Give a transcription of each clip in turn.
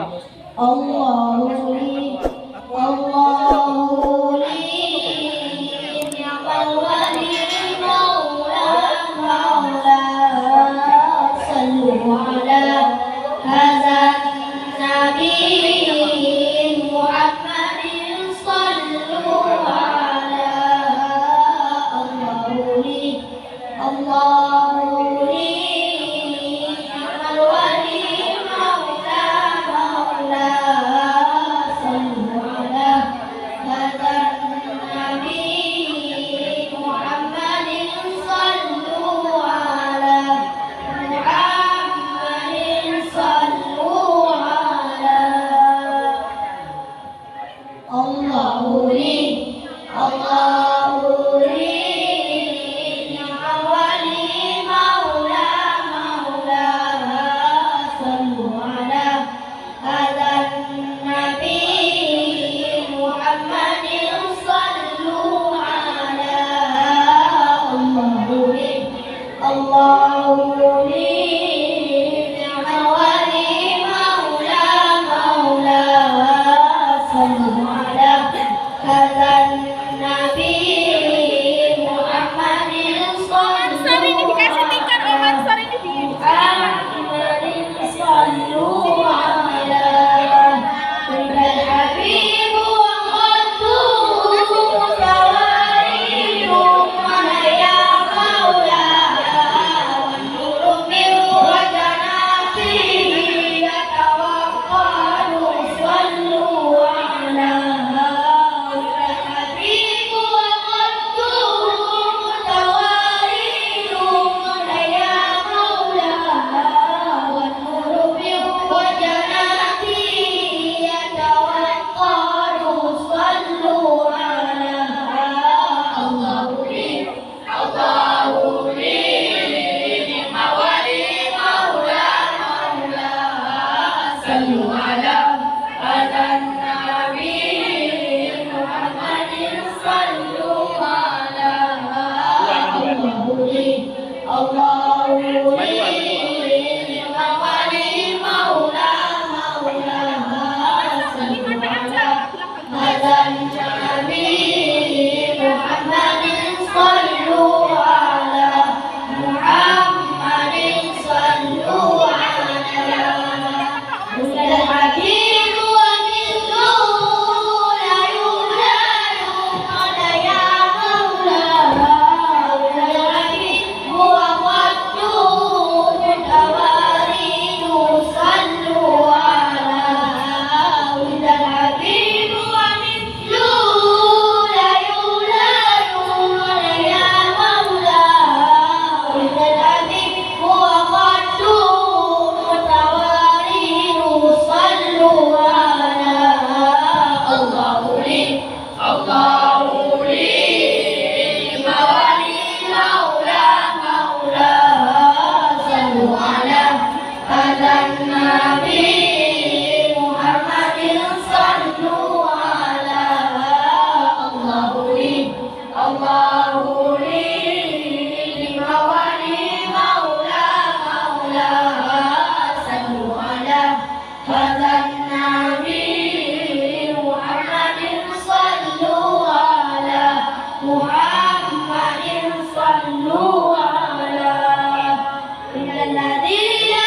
Allahu li Allahu li ni'mal wali maula maula sallu ala hadzal nabi Muhammadin sallu ala Allahu li Allahu li ni'mal wali maula maula sallu ala hadzal nabi Muhammadin sallu ala Muhammadin sallu ala Allahu li Allahu li ni'mal wali maula maula sallu ala hadzal nabi Muhammadin sallu ala Allahu li Allahu li ni'mal wali maula maula sallu ala hadzal nabi Muhammadin Mansur ini dikasih tikar, oh Mansur ini di Muhammadin sallu ala kullal habib wa qaddu tawaidu mana ya maula wa nuru min wajanati yatawaqqalu sallu ala kullal habib wa qaddu tawaidu mana ya maula wa nuru min wajanati yatawaqqalu sallu ala Allahu li Allahu li ni'mal wali maula maula sallu ala hadzal nabi Muhammadin sallu ala Allahu li Allahu li ni'mal wali maula maula sallu ala hadzal nabi Muhammadin sallu ala Muhammadin sallu ala kullal habib wa mithlu la yuladu qala ya maula kullal habib wa qaddu tawaridu sallu ala kullal habib wa mithlu la yuladu qala ya maula kullal habib wa qaddu tawaridu sallu ala Allahu li Allahu li mawali maula maula sallu ala hadzal nabi Muhammadin sallu ala Allahu li Allahu li mawali maula maula sallu ala hadzal nabi Muhammadin sallu ala Muhammadin sallu ala innal ladzina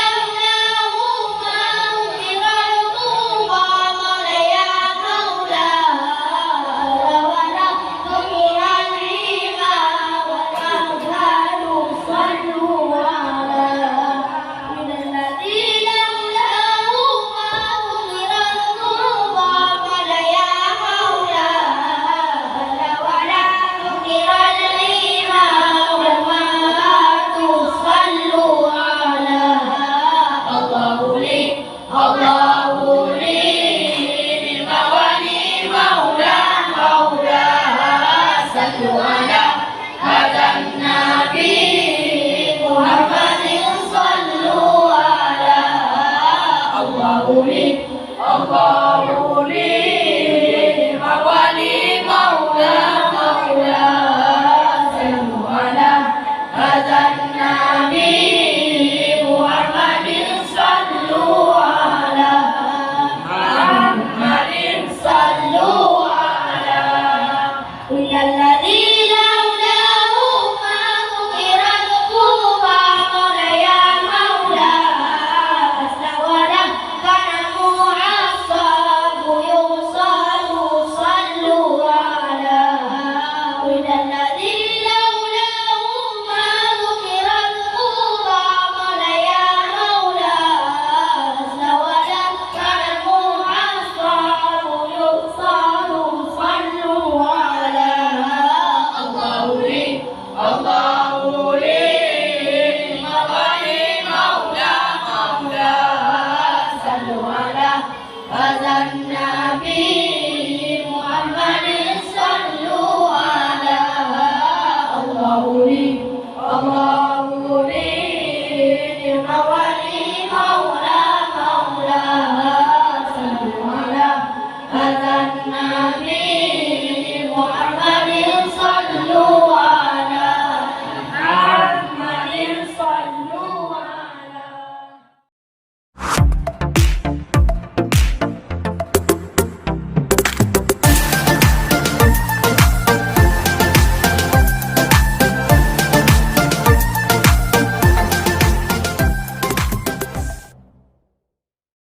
Allahu li ni'mal wali maula maula sallu ala hadzal nabi Muhammadin sallu ala Allahu li Allah